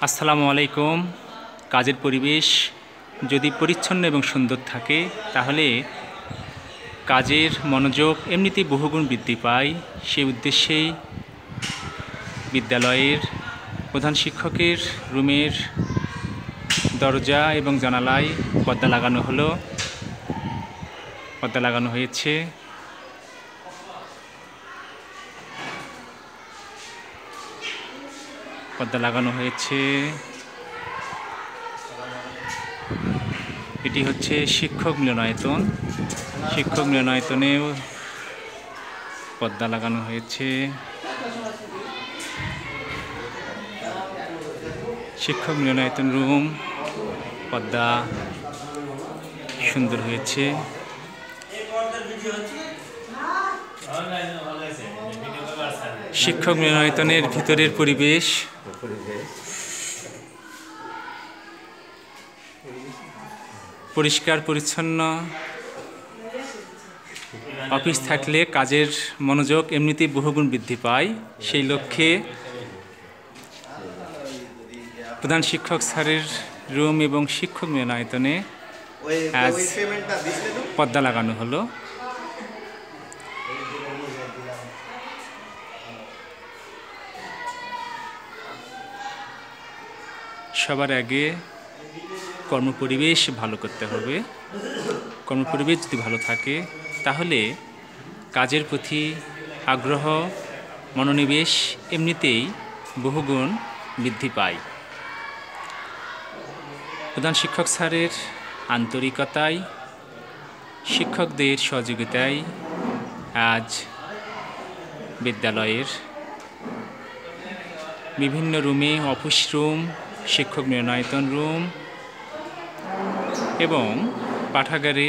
আসসালামু আলাইকুম। কাজের পরিবেশ যদি পরিচ্ছন্ন এবং সুন্দর থাকে তাহলে কাজের মনোযোগ এমনিতেই বহুগুণ বৃদ্ধি পায়। সেই উদ্দেশ্যেই বিদ্যালয়ের প্রধান শিক্ষকের রুমের দরজা এবং জানালায় পর্দা লাগানো হয়েছে। এটি হচ্ছে শিক্ষক মিলনায়তন। শিক্ষক মিলনায়তনেও পর্দা লাগানো হয়েছে। শিক্ষক মিলনায়তন রুম পর্দা সুন্দর হয়েছে। শিক্ষক মিলনায়তনের ভিতরের পরিবেশ পরিষ্কার পরিচ্ছন্ন। অফিস থাকলে কাজের মনোযোগ এমনিতেই বহুগুণ বৃদ্ধি পায়। সেই লক্ষ্যে প্রধান শিক্ষক স্যারের রুম এবং শিক্ষক মিলনায়তনে আজ পর্দা লাগানো হলো। সবার আগে কর্মপরিবেশ ভালো করতে হবে। কর্মপরিবেশ যদি ভালো থাকে তাহলে কাজের প্রতি আগ্রহ, মনোনিবেশ এমনিতেই বহুগুণ বৃদ্ধি পায়। প্রধান শিক্ষক স্যারের আন্তরিকতায়, শিক্ষকদের সহযোগিতায় আজ বিদ্যালয়ের বিভিন্ন রুমে, অফিস রুম, শিক্ষক মিলনায়তন রুম এবং পাঠাগারে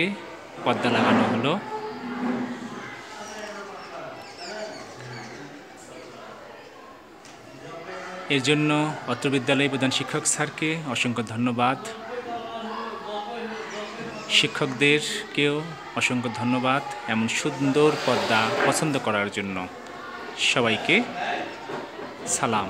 পর্দা লাগানো হলো। এর জন্য অত্র বিদ্যালয়ের প্রধান শিক্ষক স্যারকে অসংখ্য ধন্যবাদ। শিক্ষকদেরকেও অসংখ্য ধন্যবাদ এমন সুন্দর পর্দা পছন্দ করার জন্য। সবাইকে সালাম।